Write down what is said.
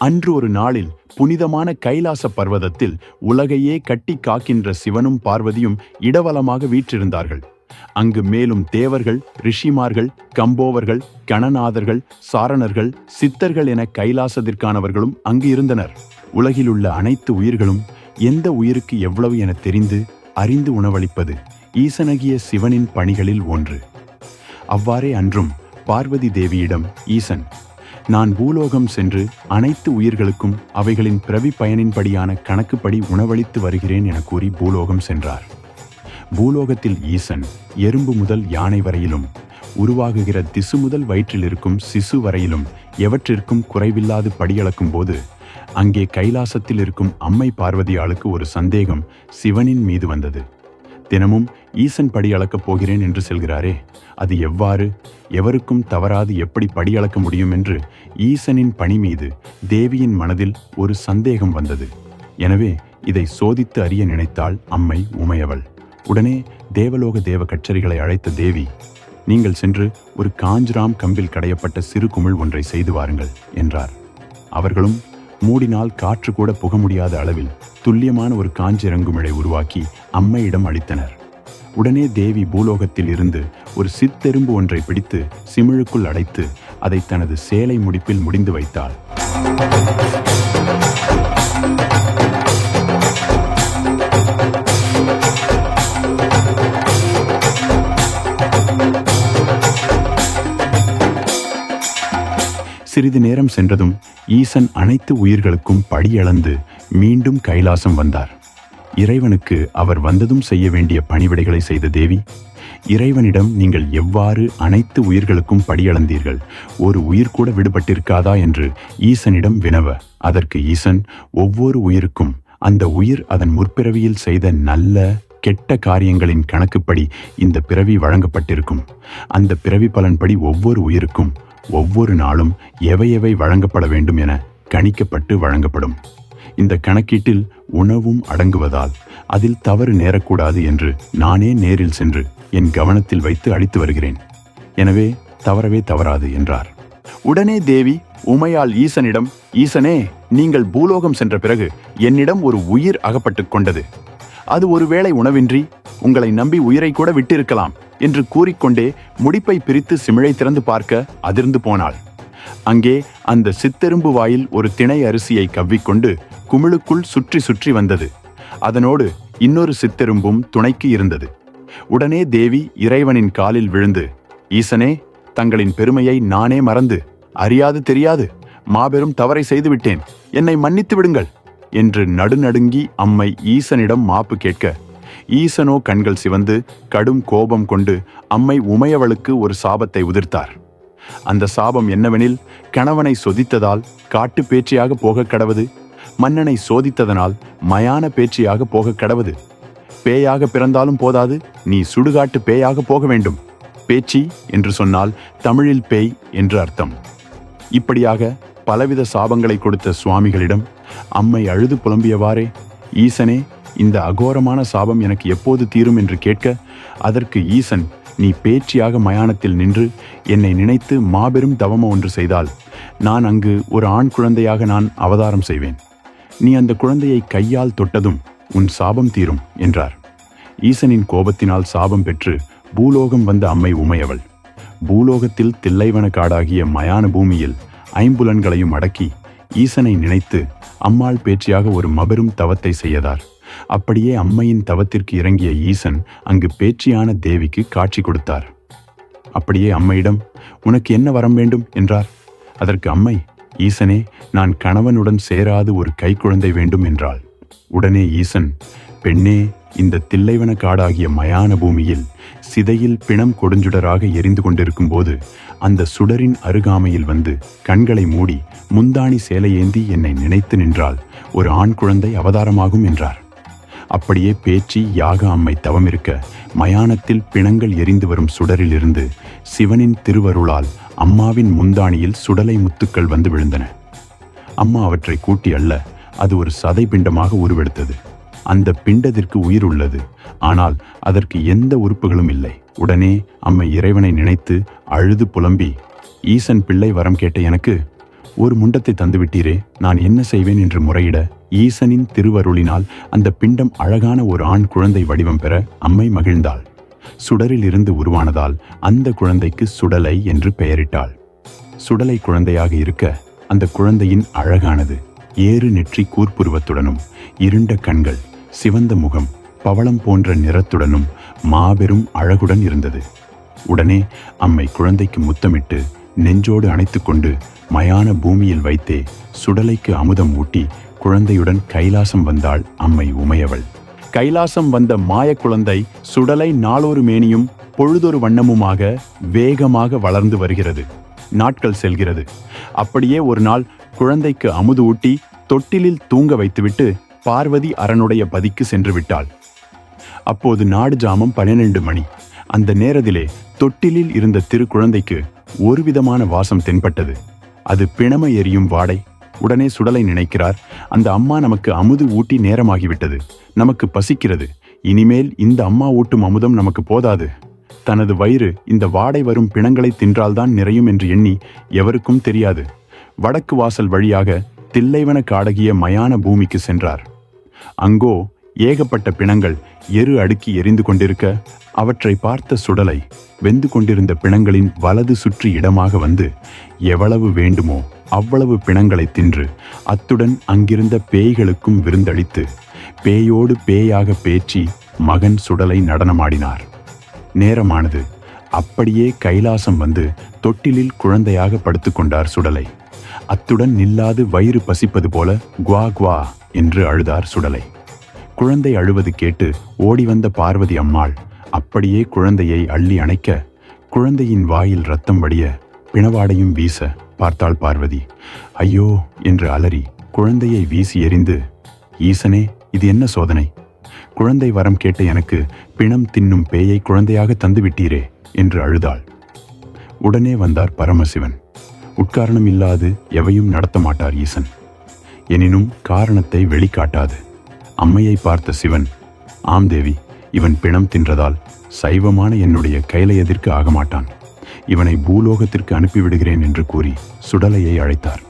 அன்று ஒரு நாளில் புனிதமான கைலாச பர்வதத்தில் உலகையே கட்டி காக்கின்ற சிவனும் பார்வதியும் இடவலமாக வீற்றிருந்தார்கள். அங்கு மேலும் தேவர்கள், ரிஷிமார்கள், கம்போவர்கள், கணநாதர்கள், சாரணர்கள், சித்தர்கள் என கைலாசத்திற்கானவர்களும் அங்கு இருந்தனர். உலகிலுள்ள அனைத்து உயிர்களும் எந்த உயிருக்கு எவ்வளவு என தெரிந்து அறிந்து உணவளிப்பது ஈசனாகிய சிவனின் பணிகளில் ஒன்று. அவ்வாறே அன்றும் பார்வதி தேவியிடம் ஈசன், நான் பூலோகம் சென்று அனைத்து உயிர்களுக்கும் அவைகளின் பிறவி பயனின்படியான கணக்குப்படி உணவளித்து வருகிறேன் என கூறி பூலோகம் சென்றார். பூலோகத்தில் ஈசன் எறும்பு முதல் யானை வரையிலும், உருவாகுகிற திசு முதல் வயிற்றில் இருக்கும் சிசு வரையிலும் எவற்றிற்கும் குறைவில்லாது படியளக்கும் போது அங்கே கைலாசத்தில் இருக்கும் அம்மை பார்வதியாளுக்கு ஒரு சந்தேகம் சிவனின் மீது வந்தது. தினமும் ஈசன் படியளக்கப் போகிறேன் என்று செல்கிறாரே, அது எவ்வாறு, எவருக்கும் தவறாது எப்படி படியளக்க முடியும் என்று ஈசனின் பணி மீது தேவியின் மனதில் ஒரு சந்தேகம் வந்தது. எனவே இதை சோதித்து அறிய நினைத்தாள் அம்மை உமையவள். உடனே தேவலோக தேவ கச்சரிகளை அழைத்த தேவி, நீங்கள் சென்று ஒரு காஞ்சிராம் கம்பில் கடையப்பட்ட சிறு குமிழ் ஒன்றை செய்து வாருங்கள் என்றார். அவர்களும் மூடினால் காற்று கூட புக முடியாத அளவில் துல்லியமான ஒரு காஞ்சிரங்குமிழை உருவாக்கி அம்மையிடம் அளித்தனர். உடனே தேவி பூலோகத்தில் இருந்து ஒரு சித்தெரும்பு ஒன்றை பிடித்து சிமிழுக்குள் அடைத்து அதை தனது சேலை முடிப்பில் முடிந்து வைத்தாள். சிறிது நேரம் சென்றதும் ஈசன் அனைத்து உயிர்களுக்கும் படியளந்து மீண்டும் கைலாசம் வந்தார். இறைவனுக்கு அவர் வந்ததும் செய்ய வேண்டிய பணிவிடைகளை செய்த தேவி, இறைவனிடம் நீங்கள் எவ்வாறு அனைத்து உயிர்களுக்கும் படியளந்தீர்கள், ஒரு உயிர் கூட விடுபட்டிருக்காதா என்று ஈசனிடம் வினவ, அதற்கு ஈசன், ஒவ்வொரு உயிருக்கும் அந்த உயிர் அதன் முற்பிறவியில் செய்த நல்ல கெட்ட காரியங்களின் கணக்குப்படி இந்த பிறவி வழங்கப்பட்டிருக்கும். அந்த பிறவி பலன்படி ஒவ்வொரு உயிருக்கும் ஒவ்வொரு நாளும் எவை வழங்கப்பட வேண்டும் என கணிக்கப்பட்டு வழங்கப்படும். இந்த கணக்கீட்டில் உணவும் அடங்குவதால் அதில் தவறு நேரக்கூடாது என்று நானே நேரில் சென்று என் கவனத்தில் வைத்து அளித்து வருகிறேன். எனவே தவறவே தவறாது என்றார். உடனே தேவி உமையால் ஈசனிடம், ஈசனே, நீங்கள் பூலோகம் சென்ற பிறகு என்னிடம் ஒரு உயிர் அகப்பட்டு கொண்டது. அது ஒருவேளை உணவின்றி உங்களை நம்பி உயிரை கூட விட்டிருக்கலாம் என்று கூறிக்கொண்டே முடிப்பை பிரித்து சிமிழை திறந்து பார்க்க அதிர்ந்து போனாள். அங்கே அந்த சித்தெரும்பு வாயில் ஒரு திணை அரிசியை கவ்விக்கொண்டு குமிழுக்குள் சுற்றி சுற்றி வந்தது. அதனோடு இன்னொரு சித்தெரும்பும் துணைக்கு இருந்தது. உடனே தேவி இறைவனின் காலில் விழுந்து, ஈசனே, தங்களின் பெருமையை நானே மறந்து அறியாது தெரியாது மாபெரும் தவறை செய்துவிட்டேன், என்னை மன்னித்து விடுங்கள் என்று நடுநடுங்கி அம்மை ஈசனிடம் மாப்பு கேட்க, ஈசனோ கண்கள் சிவந்து கடும் கோபம் கொண்டு அம்மை உமையவளுக்கு ஒரு சாபத்தை உதிர்த்தார். அந்த சாபம் என்னவெனில், கணவனை சொதித்ததால் காட்டு பேச்சியாக போக கடவது, மன்னனை சோதித்ததனால் மயான பேச்சியாக போக கடவது, பேயாக பிறந்தாலும் போதாது, நீ சுடுகாட்டு பேயாக போக வேண்டும். பேச்சி என்று சொன்னால் தமிழில் பேய் என்று அர்த்தம். இப்படியாக பலவித சாபங்களை கொடுத்த சுவாமிகளிடம் அம்மை அழுது புலம்பியவாறே, ஈசனே, இந்த அகோரமான சாபம் எனக்கு எப்போது தீரும் என்று கேட்க, அதற்கு ஈசன், நீ பேச்சியாக மயானத்தில் நின்று என்னை நினைத்து மாபெரும் தவம ஒன்று செய்தால் நான் அங்கு ஒரு ஆண் குழந்தையாக நான் அவதாரம் செய்வேன். நீ அந்த குழந்தையை கையால் தொட்டதும் உன் சாபம் தீரும் என்றார். ஈசனின் கோபத்தினால் சாபம் பெற்று பூலோகம் வந்த அம்மை உமையவள் பூலோகத்தில் தில்லைவன காடாகிய மயான பூமியில் ஐம்புலன்களையும் அடக்கி ஈசனை நினைத்து அம்மாள் பேச்சியாக ஒரு மபெரும் தவத்தை செய்யதார். அப்படியே அம்மையின் தவத்திற்கு இறங்கிய ஈசன் அங்கு பேச்சியான தேவிக்கு காட்சி கொடுத்தார். அப்படியே அம்மையிடம், உனக்கு என்ன வரம் வேண்டும் என்றார். அதற்கு அம்மை, ஈசனே, நான் கணவனுடன் சேராது ஒரு கைக்குழந்தை வேண்டும் என்றாள். உடனே ஈசன், பெண்ணே, இந்த தில்லைவன காடாகிய மயான பூமியில் சிதையில் பிணம் கொடுஞ்சுடராக எரிந்து கொண்டிருக்கும் போது அந்த சுடரின் அருகாமையில் வந்து கண்களை மூடி முந்தாணி சேலையேந்தி என்னை நினைத்து நின்றால் ஒரு ஆண் குழந்தை அவதாரமாகும் என்றார். அப்படியே பேச்சி யாக அம்மை தவமிருக்க மயானத்தில் பிணங்கள் எரிந்து வரும் சுடரிலிருந்து சிவனின் திருவருளால் அம்மாவின் முந்தாணியில் சுடலை முத்துக்கள் வந்து விழுந்தன. அம்மா அவற்றை கூட்டி அள்ள அது ஒரு சதை பிண்டமாக உருவெடுத்தது. அந்த பிண்டத்திற்கு உயிர் உள்ளது, ஆனால் அதற்கு எந்த உறுப்புகளும் இல்லை. உடனே அம்மை இறைவனை நினைத்து அழுது புலம்பி, ஈசன் பிள்ளை வரம் கேட்ட எனக்கு ஒரு முண்டத்தை தந்துவிட்டீரே, நான் என்ன செய்வேன் என்று முறையிட ஈசனின் திருவருளினால் அந்த பிண்டம் அழகான ஒரு ஆண் குழந்தை வடிவம் பெற அம்மை மகிழ்ந்தாள். சுடரில் இருந்து உருவானதால் அந்த குழந்தைக்கு சுடலை என்று பெயரிட்டாள். சுடலை குழந்தையாக இருக்க அந்த குழந்தையின் அழகானது ஏறு நெற்றி கூர்ப்புருவத்துடனும் இருண்ட கண்கள், சிவந்த முகம், பவளம் போன்ற நிறத்துடனும் மாபெரும் அழகுடன் இருந்தது. உடனே அம்மை குழந்தைக்கு முத்தமிட்டு நெஞ்சோடு அணைத்துக்கொண்டு மயான பூமியில் வைத்தே சுடலைக்கு அமுதம் ஊட்டி குழந்தையுடன் கைலாசம் வந்தாள் அம்மை உமையவள். கைலாசம் வந்த மாய குழந்தை சுடலை நாளொரு மேனியும் பொழுதொரு வண்ணமுமாக வேகமாக வளர்ந்து வருகிறது. நாட்கள் செல்கிறது. அப்படியே ஒரு நாள் குழந்தைக்கு அமுது ஊட்டி தொட்டிலில் தூங்க வைத்துவிட்டு பார்வதி அரனுடைய பதிக்கு சென்று விட்டாள். அப்போது நாடு ஜாமம் 12 மணி. அந்த நேரத்திலே தொட்டிலில் இருந்த திரு குழந்தைக்கு ஒரு விதமான வாசம் தென்பட்டது. அது பிணம எரியும் வாடை. உடனே சுடலை நினைக்கிறார், அந்த அம்மா நமக்கு அமுது ஊட்டி நேரமாகிவிட்டது, நமக்கு பசிக்கிறது, இனிமேல் இந்த அம்மா ஊட்டும் அமுதம் நமக்கு போதாது, தனது வயிறு இந்த வாடை வரும் பிணங்களை தின்றால்தான் நிறையும் என்று எண்ணி எவருக்கும் தெரியாது வடக்கு வாசல் வழியாக தில்லைவன காடகிய மயான பூமிக்கு சென்றார். அங்கோ ஏகப்பட்ட பிணங்கள் எரு அடுக்கி எரிந்து கொண்டிருக்க அவற்றை பார்த்த சுடலை வெந்து கொண்டிருந்த பிணங்களின் வலது சுற்றி இடமாக வந்து எவ்வளவு வேண்டுமோ அவ்வளவு பிணங்களை தின்று அத்துடன் அங்கிருந்த பேய்களுக்கும் விருந்தளித்து பேயோடு பேயாக பேச்சு மகன் சுடலை நடனமாடினார். நேரமானது. அப்படியே கைலாசம் வந்து தொட்டிலில் குழந்தையாக படுத்துக்கொண்டார் சுடலை. அத்துடன் நில்லாது வயிறு பசிப்பது போல குவா குவா என்று அழுதார் சுடலை. குழந்தை அழுவது கேட்டு ஓடி வந்த பார்வதி அம்மாள் அப்படியே குழந்தையை அள்ளி அணைக்க குழந்தையின் வாயில் ரத்தம் வடிய பிணவாடையும் வீச பார்த்தாள் பார்வதி. ஐயோ என்று அலறி குழந்தையை வீசி எறிந்து, ஈசனே, இது என்ன சோதனை? குழந்தை வரம் கேட்ட எனக்கு பிணம் தின்னும் பேயை குழந்தையாக தந்துவிட்டீரே என்று அழுதாள். உடனே வந்தார் பரமசிவன். உட்காரணம் இல்லாது எவையும் நடத்த மாட்டார் ஈசன். எனினும் காரணத்தை வெளிக்காட்டாது. அம்மையை பார்த்த சிவன், ஆம் தேவி, இவன் பிணம் தின்றதால் சைவமான என்னுடைய கைலையதிற்கு ஆகமாட்டான், இவனை பூலோகத்திற்கு அனுப்பிவிடுகிறேன் என்று கூறி சுடலையை அழைத்தார்.